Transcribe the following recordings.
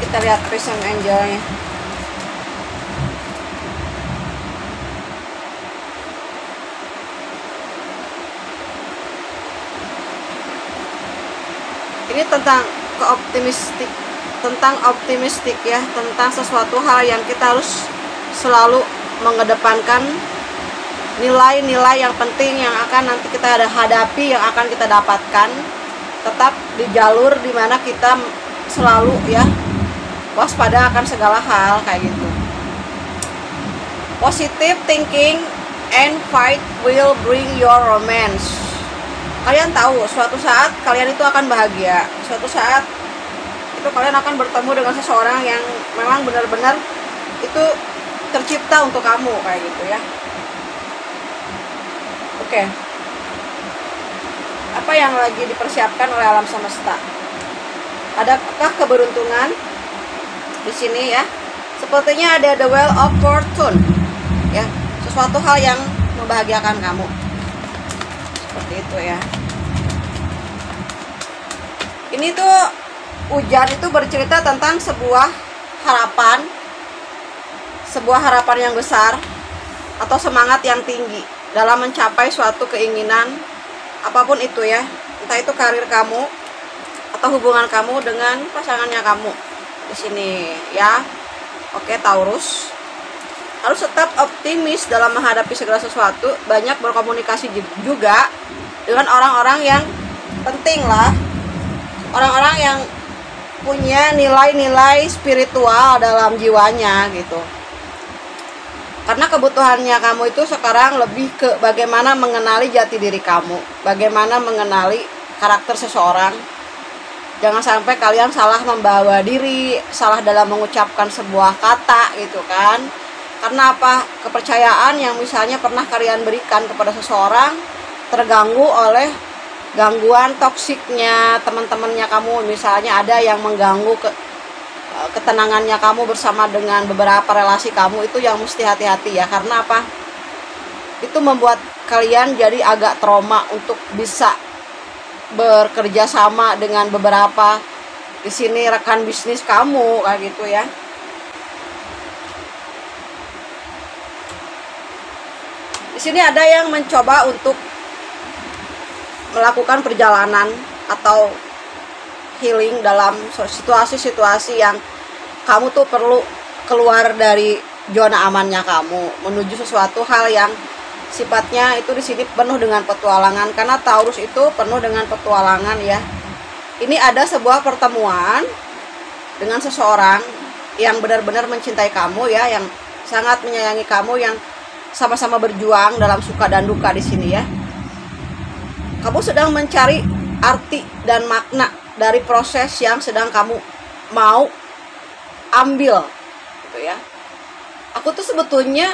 Kita lihat Prism Angelnya. Ini tentang optimistik ya, tentang sesuatu hal yang kita harus selalu mengedepankan nilai-nilai yang penting yang akan nanti kita hadapi, yang akan kita dapatkan, tetap di jalur dimana kita selalu ya waspada akan segala hal kayak gitu. Positive thinking and fight will bring your romance. Kalian tahu suatu saat kalian itu akan bahagia, suatu saat itu kalian akan bertemu dengan seseorang yang memang benar-benar itu tercipta untuk kamu kayak gitu ya. Oke. Apa yang lagi dipersiapkan oleh alam semesta? Adakah keberuntungan di sini ya? Sepertinya ada the wheel of fortune ya, sesuatu hal yang membahagiakan kamu. Seperti itu ya. Ini tuh hujan itu bercerita tentang sebuah harapan yang besar atau semangat yang tinggi dalam mencapai suatu keinginan apapun itu ya, entah itu karir kamu atau hubungan kamu dengan pasangannya kamu di sini ya. Oke, Taurus harus tetap optimis dalam menghadapi segala sesuatu, banyak berkomunikasi juga dengan orang-orang yang penting lah, orang-orang yang punya nilai-nilai spiritual dalam jiwanya gitu. Karena kebutuhannya kamu itu sekarang lebih ke bagaimana mengenali jati diri kamu, bagaimana mengenali karakter seseorang. Jangan sampai kalian salah membawa diri, salah dalam mengucapkan sebuah kata gitu kan. Karena apa? Kepercayaan yang misalnya pernah kalian berikan kepada seseorang terganggu oleh gangguan toksiknya teman-temannya kamu. Misalnya ada yang mengganggu ketenangannya kamu bersama dengan beberapa relasi kamu, itu yang mesti hati-hati ya. Karena apa? Itu membuat kalian jadi agak trauma untuk bisa bekerja sama dengan beberapa di sini rekan bisnis kamu kayak gitu ya. Di sini ada yang mencoba untuk melakukan perjalanan atau healing dalam situasi-situasi yang kamu tuh perlu keluar dari zona amannya kamu menuju sesuatu hal yang sifatnya itu di sini penuh dengan petualangan, karena Taurus itu penuh dengan petualangan ya. Ini ada sebuah pertemuan dengan seseorang yang benar-benar mencintai kamu ya, yang sangat menyayangi kamu, yang sama-sama berjuang dalam suka dan duka di sini ya. Kamu sedang mencari arti dan makna dari proses yang sedang kamu mau ambil gitu ya. Aku tuh sebetulnya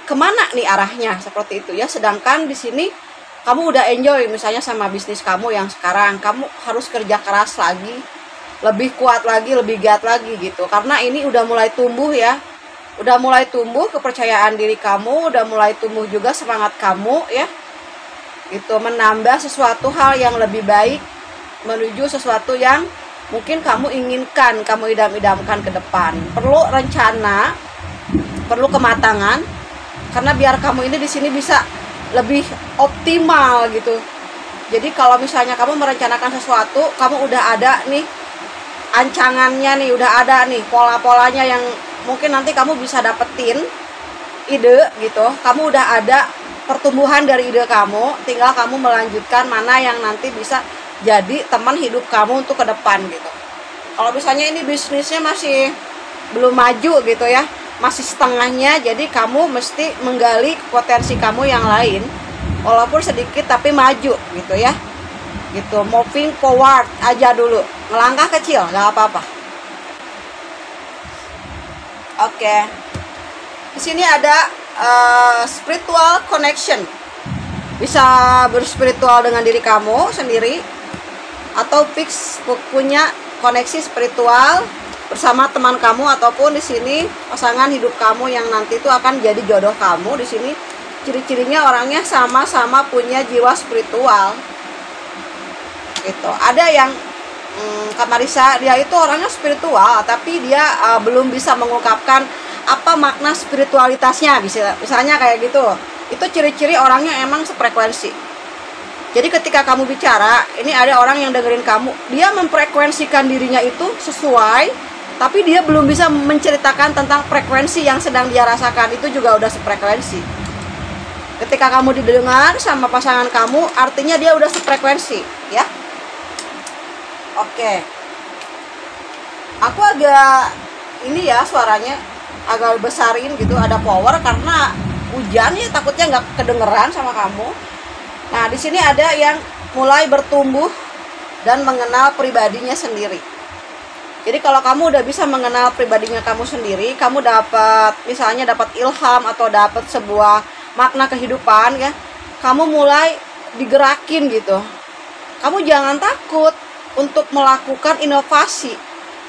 kemana nih arahnya, seperti itu ya. Sedangkan di sini kamu udah enjoy misalnya sama bisnis kamu yang sekarang, kamu harus kerja keras lagi, lebih kuat lagi, lebih giat lagi gitu. Karena ini udah mulai tumbuh ya, udah mulai tumbuh kepercayaan diri kamu, udah mulai tumbuh juga semangat kamu ya, gitu, menambah sesuatu hal yang lebih baik menuju sesuatu yang mungkin kamu inginkan, kamu idam-idamkan ke depan. Perlu rencana, perlu kematangan, karena biar kamu ini di sini bisa lebih optimal gitu. Jadi kalau misalnya kamu merencanakan sesuatu, kamu udah ada nih ancangannya nih, udah ada nih pola-polanya yang mungkin nanti kamu bisa dapetin ide gitu. Kamu udah ada pertumbuhan dari ide kamu, tinggal kamu melanjutkan mana yang nanti bisa jadi teman hidup kamu untuk ke depan gitu. Kalau misalnya ini bisnisnya masih belum maju gitu ya, masih setengahnya, jadi kamu mesti menggali potensi kamu yang lain walaupun sedikit tapi maju gitu ya, gitu. Moving forward aja dulu, melangkah kecil nggak apa-apa. Oke. Di sini ada spiritual connection, bisa berspiritual dengan diri kamu sendiri atau fix punya koneksi spiritual bersama teman kamu ataupun di sini pasangan hidup kamu yang nanti itu akan jadi jodoh kamu. Di sini ciri-cirinya orangnya sama-sama punya jiwa spiritual gitu. Ada yang Kak Marisa, dia itu orangnya spiritual, tapi dia belum bisa mengungkapkan apa makna spiritualitasnya. Misalnya kayak gitu. Itu ciri-ciri orangnya emang sefrekuensi. Jadi ketika kamu bicara, ini ada orang yang dengerin kamu, dia memfrekuensikan dirinya itu sesuai, tapi dia belum bisa menceritakan tentang frekuensi yang sedang dia rasakan. Itu juga udah sefrekuensi. Ketika kamu didengar sama pasangan kamu, artinya dia udah sefrekuensi, ya. Oke. Aku agak ini ya, suaranya agak besarin gitu, ada power karena hujan ya, takutnya nggak kedengeran sama kamu. Nah, di sini ada yang mulai bertumbuh dan mengenal pribadinya sendiri. Jadi kalau kamu udah bisa mengenal pribadinya kamu sendiri, kamu dapat misalnya dapat ilham atau dapat sebuah makna kehidupan ya, kamu mulai digerakin gitu. Kamu jangan takut untuk melakukan inovasi.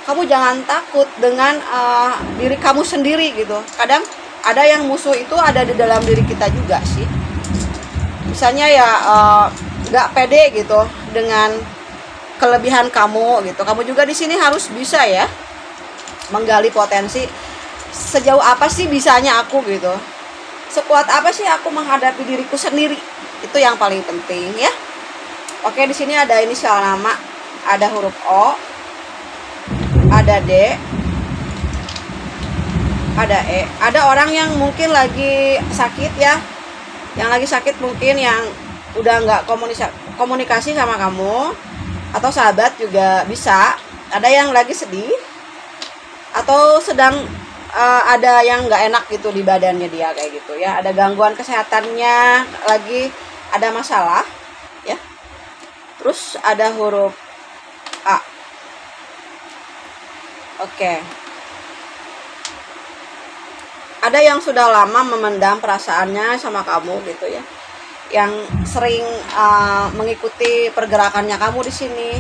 Kamu jangan takut dengan diri kamu sendiri gitu. Kadang ada yang musuh itu ada di dalam diri kita juga sih. Misalnya ya nggak pede gitu dengan kelebihan kamu gitu. Kamu juga di sini harus bisa ya menggali potensi. Sejauh apa sih bisanya aku gitu? Sekuat apa sih aku menghadapi diriku sendiri? Itu yang paling penting ya. Oke, di sini ada inisial nama, ada huruf O, ada D, ada E. Ada orang yang mungkin lagi sakit ya. Yang lagi sakit mungkin yang udah nggak komunikasi sama kamu, atau sahabat juga bisa. Ada yang lagi sedih atau sedang ada yang nggak enak gitu di badannya dia kayak gitu ya, ada gangguan kesehatannya, lagi ada masalah ya. Terus ada huruf A. Oke. Ada yang sudah lama memendam perasaannya sama kamu gitu ya, yang sering mengikuti pergerakannya kamu di sini.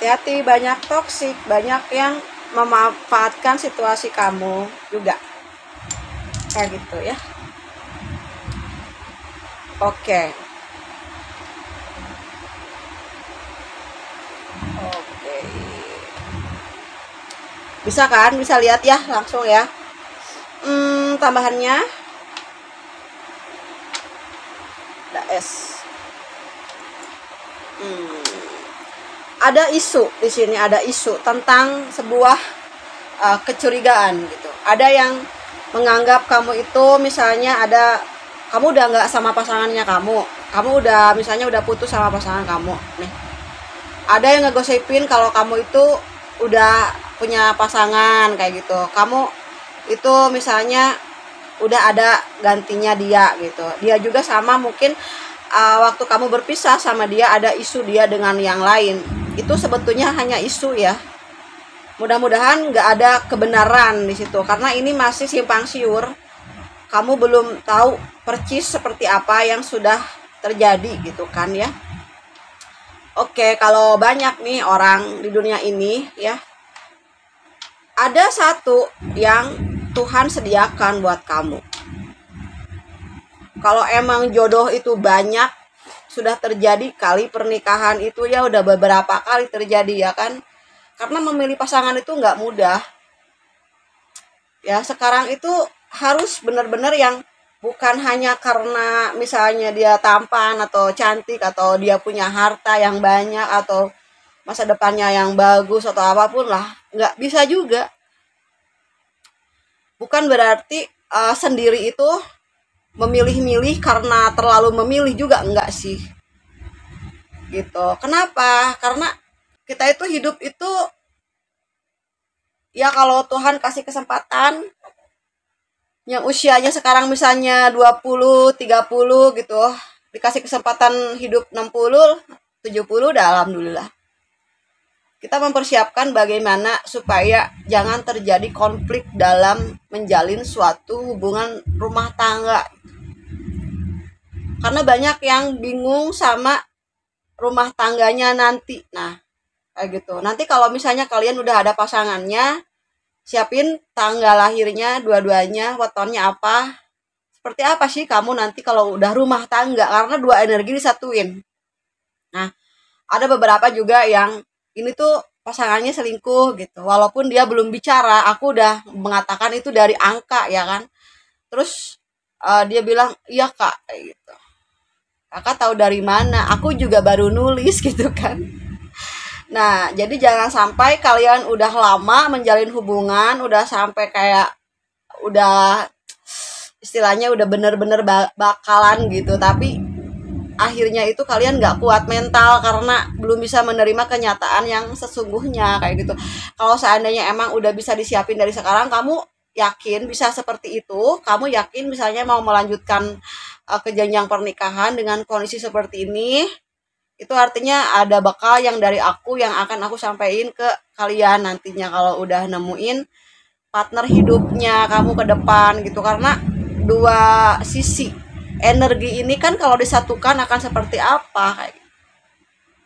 Hati-hati, banyak toksik, banyak yang memanfaatkan situasi kamu juga kayak gitu ya. Oke. Bisa kan, bisa lihat ya langsung ya. Tambahannya ada S. Ada isu di sini, ada isu tentang sebuah kecurigaan gitu. Ada yang menganggap kamu itu misalnya kamu udah nggak sama pasangannya kamu udah misalnya udah putus sama pasangan kamu nih. Ada yang ngegosipin kalau kamu itu udah punya pasangan kayak gitu. Kamu itu misalnya udah ada gantinya dia gitu. Dia juga sama mungkin waktu kamu berpisah sama dia ada isu dia dengan yang lain. Itu sebetulnya hanya isu ya. Mudah-mudahan nggak ada kebenaran di situ karena ini masih simpang siur. Kamu belum tahu percis seperti apa yang sudah terjadi gitu kan ya. Oke, kalau banyak nih orang di dunia ini ya, ada satu yang Tuhan sediakan buat kamu. Kalau emang jodoh itu banyak, sudah terjadi kali pernikahan itu ya udah beberapa kali terjadi ya kan. Karena memilih pasangan itu nggak mudah. Ya sekarang itu harus benar-benar yang bukan hanya karena misalnya dia tampan atau cantik atau dia punya harta yang banyak atau masa depannya yang bagus atau apapun lah, nggak bisa juga. Bukan berarti sendiri itu memilih-milih karena terlalu memilih juga, enggak sih gitu. Kenapa? Karena kita itu hidup itu ya kalau Tuhan kasih kesempatan yang usianya sekarang misalnya 20, 30 gitu, dikasih kesempatan hidup 60, 70 udah alhamdulillah. Kita mempersiapkan bagaimana supaya jangan terjadi konflik dalam menjalin suatu hubungan rumah tangga. Karena banyak yang bingung sama rumah tangganya nanti. Nah, kayak gitu. Nanti kalau misalnya kalian udah ada pasangannya, siapin tanggal lahirnya dua-duanya, wetonnya apa. Seperti apa sih kamu nanti kalau udah rumah tangga, karena dua energi disatuin. Nah, ada beberapa juga yang ini tuh pasangannya selingkuh gitu. Walaupun dia belum bicara, aku udah mengatakan itu dari angka ya kan. Terus dia bilang, "Iya, Kak," kayak gitu. "Kakak tahu dari mana? Aku juga baru nulis," gitu kan. Nah, jadi jangan sampai kalian udah lama menjalin hubungan, udah sampai kayak udah istilahnya udah bener-bener bakalan gitu, tapi akhirnya itu kalian nggak kuat mental karena belum bisa menerima kenyataan yang sesungguhnya kayak gitu. Kalau seandainya emang udah bisa disiapin dari sekarang, kamu yakin bisa seperti itu, kamu yakin misalnya mau melanjutkan ke jenjang pernikahan dengan kondisi seperti ini, itu artinya ada bekal yang dari aku yang akan aku sampaikan ke kalian nantinya kalau udah nemuin partner hidupnya kamu ke depan gitu. Karena dua sisi energi ini kan kalau disatukan akan seperti apa kayak gitu,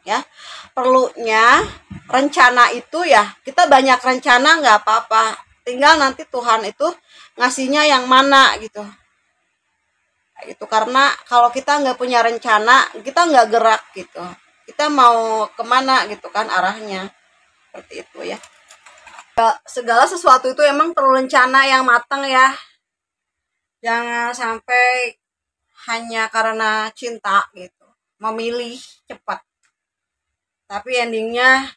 ya. Perlunya rencana itu ya, kita banyak rencana nggak apa-apa, tinggal nanti Tuhan itu ngasihnya yang mana gitu. Itu karena kalau kita nggak punya rencana, kita nggak gerak gitu, kita mau kemana gitu kan arahnya, seperti itu ya. Segala sesuatu itu emang perlu rencana yang matang ya, jangan sampai hanya karena cinta gitu memilih cepat tapi endingnya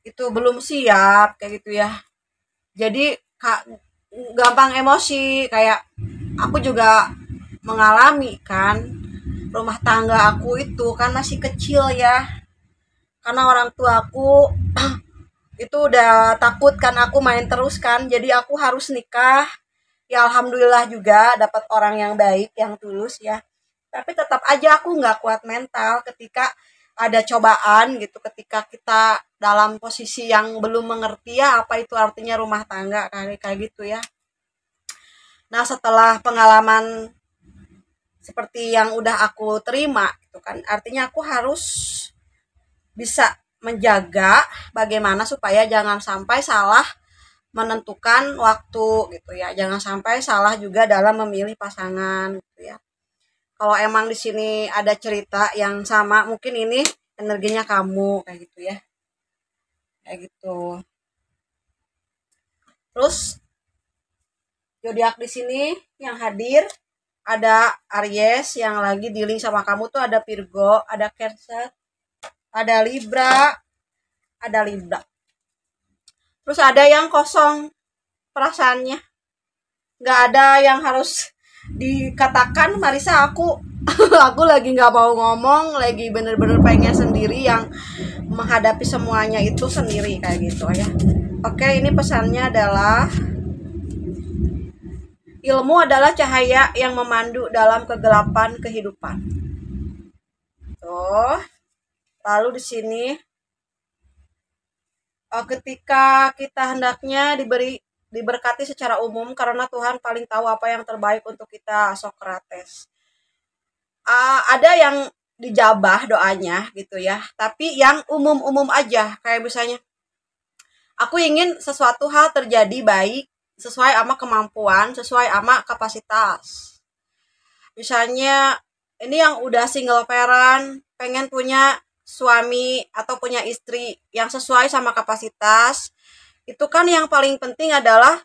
itu belum siap kayak gitu ya. Jadi gampang emosi, kayak aku juga mengalami kan, rumah tangga aku itu kan masih kecil ya, karena orang tua aku itu udah takut kan aku main terus kan, jadi aku harus nikah. Ya alhamdulillah juga dapat orang yang baik yang tulus ya, tapi tetap aja aku nggak kuat mental ketika ada cobaan gitu, ketika kita dalam posisi yang belum mengerti ya apa itu artinya rumah tangga kayak kayak gitu ya. Nah setelah pengalaman seperti yang udah aku terima gitu kan, artinya aku harus bisa menjaga bagaimana supaya jangan sampai salah menentukan waktu gitu ya, jangan sampai salah juga dalam memilih pasangan gitu ya. Kalau emang di sini ada cerita yang sama, mungkin ini energinya kamu kayak gitu ya, kayak gitu. Terus zodiak di sini yang hadir ada Aries yang lagi dealing sama kamu tuh, ada Virgo, ada Cancer, ada Libra, ada Libra. Terus ada yang kosong perasaannya, nggak ada yang harus dikatakan. Marisa, aku aku lagi nggak mau ngomong, lagi bener-bener pengen sendiri yang menghadapi semuanya itu sendiri kayak gitu ya. Oke, ini pesannya adalah ilmu adalah cahaya yang memandu dalam kegelapan kehidupan. Tuh. Lalu di sini ketika kita hendaknya diberkati secara umum karena Tuhan paling tahu apa yang terbaik untuk kita, Sokrates. Ada yang dijabah doanya gitu ya, tapi yang umum-umum aja, kayak misalnya aku ingin sesuatu hal terjadi baik sesuai sama kemampuan, sesuai sama kapasitas. Misalnya ini yang udah single parent pengen punya suami atau punya istri yang sesuai sama kapasitas. Itu kan yang paling penting adalah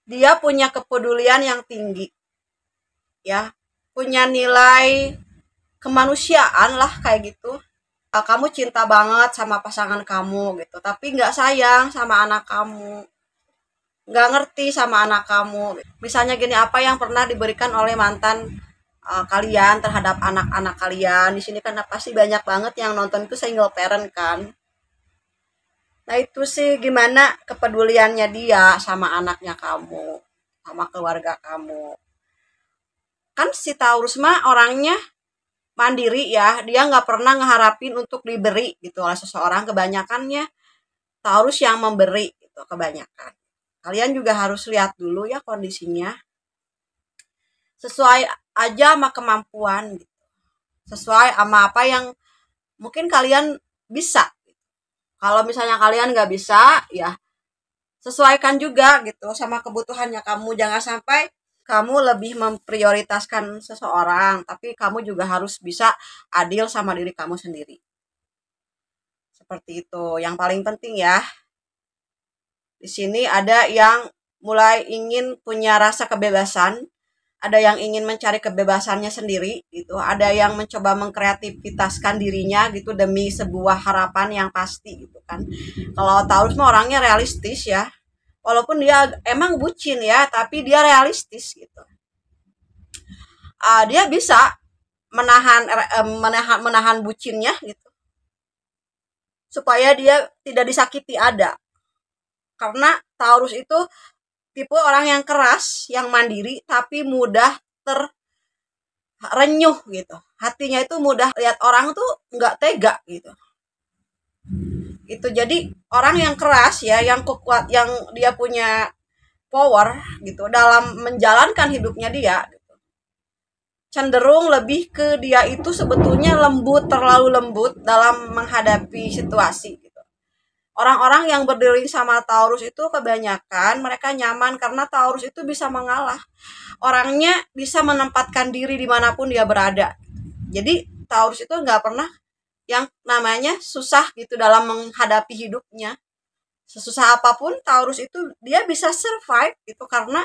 dia punya kepedulian yang tinggi. Ya, punya nilai kemanusiaan lah kayak gitu. Kamu cinta banget sama pasangan kamu gitu, tapi nggak sayang sama anak kamu, nggak ngerti sama anak kamu. Misalnya gini, apa yang pernah diberikan oleh mantan kalian terhadap anak-anak kalian? Di sini kan pasti banyak banget yang nonton itu single parent kan. Nah itu sih gimana kepeduliannya dia sama anaknya kamu, sama keluarga kamu. Kan si Taurus mah orangnya mandiri ya, dia nggak pernah ngeharapin untuk diberi gitu oleh seseorang. Kebanyakannya Taurus yang memberi gitu kebanyakan. Kalian juga harus lihat dulu ya kondisinya, sesuai aja sama kemampuan gitu, sesuai sama apa yang mungkin kalian bisa. Kalau misalnya kalian nggak bisa ya sesuaikan juga gitu sama kebutuhannya kamu. Jangan sampai kamu lebih memprioritaskan seseorang, tapi kamu juga harus bisa adil sama diri kamu sendiri. Seperti itu. Yang paling penting ya, di sini ada yang mulai ingin punya rasa kebebasan, ada yang ingin mencari kebebasannya sendiri gitu, ada yang mencoba mengkreativitaskan dirinya gitu demi sebuah harapan yang pasti gitu kan. Kalau Taurus mah orangnya realistis ya. Walaupun dia emang bucin ya, tapi dia realistis gitu. Dia bisa menahan bucinnya gitu supaya dia tidak disakiti ada. Karena Taurus itu tipe orang yang keras, yang mandiri, tapi mudah terenyuh gitu. Hatinya itu mudah lihat orang tuh nggak tega gitu. Itu jadi orang yang keras ya, yang kuat, yang dia punya power gitu dalam menjalankan hidupnya dia. Gitu. Cenderung lebih ke dia itu sebetulnya lembut, terlalu lembut dalam menghadapi situasi. Orang-orang yang berdiri sama Taurus itu kebanyakan mereka nyaman karena Taurus itu bisa mengalah. Orangnya bisa menempatkan diri dimanapun dia berada. Jadi Taurus itu nggak pernah yang namanya susah gitu dalam menghadapi hidupnya. Sesusah apapun Taurus itu dia bisa survive gitu karena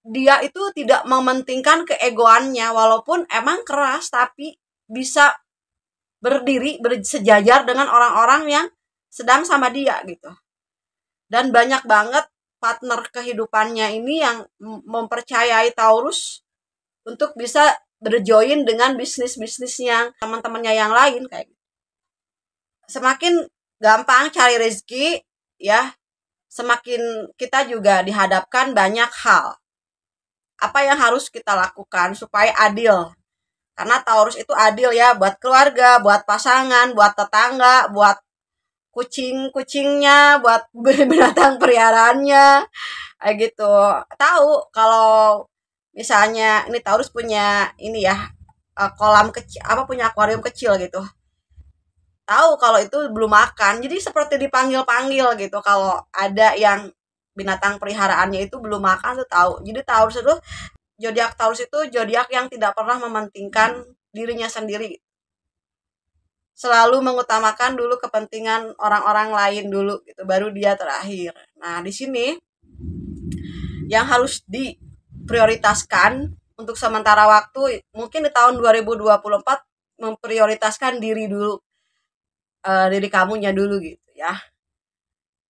dia itu tidak mementingkan keegoannya walaupun emang keras tapi bisa berdiri bersejajar dengan orang-orang yang sedang sama dia gitu. Dan banyak banget partner kehidupannya ini yang mempercayai Taurus untuk bisa berjoin dengan bisnis-bisnisnya teman-temannya yang lain kayak gitu. Semakin gampang cari rezeki ya, semakin kita juga dihadapkan banyak hal. Apa yang harus kita lakukan supaya adil? Karena Taurus itu adil ya buat keluarga, buat pasangan, buat tetangga, buat kucing-kucingnya, buat binatang peliharaannya, kayak gitu. Tahu kalau misalnya ini Taurus punya ini ya kolam kecil, apa punya akuarium kecil gitu. Tahu kalau itu belum makan, jadi seperti dipanggil-panggil gitu. Kalau ada yang binatang peliharaannya itu belum makan tuh tahu. Jadi Taurus itu zodiak Taurus itu zodiak yang tidak pernah mementingkan dirinya sendiri, selalu mengutamakan dulu kepentingan orang-orang lain dulu gitu baru dia terakhir. Nah, di sini yang harus diprioritaskan untuk sementara waktu mungkin di tahun 2024 memprioritaskan diri dulu, diri kamunya dulu gitu ya.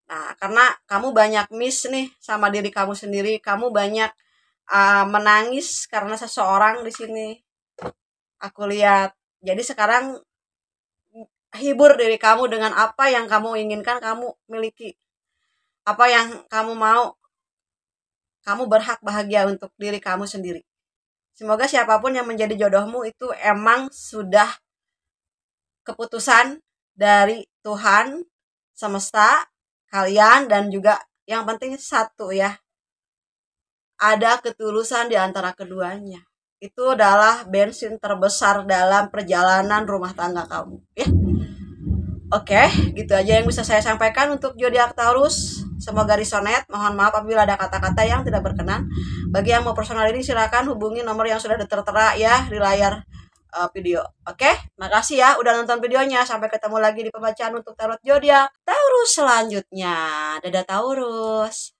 Nah, karena kamu banyak miss nih sama diri kamu sendiri, kamu banyak menangis karena seseorang di sini. Aku lihat. Jadi sekarang hibur diri kamu dengan apa yang kamu inginkan kamu miliki. Apa yang kamu mau, kamu berhak bahagia untuk diri kamu sendiri. Semoga siapapun yang menjadi jodohmu itu emang sudah keputusan dari Tuhan, semesta, kalian, dan juga yang penting satu ya, ada ketulusan di antara keduanya. Itu adalah bensin terbesar dalam perjalanan rumah tangga kamu ya. Oke, gitu aja yang bisa saya sampaikan untuk zodiak Taurus. Semoga resonate. Mohon maaf apabila ada kata-kata yang tidak berkenan. Bagi yang mau personal ini silakan hubungi nomor yang sudah tertera ya di layar video. Oke, makasih ya udah nonton videonya. Sampai ketemu lagi di pembacaan untuk tarot zodiak Taurus selanjutnya. Dadah Taurus.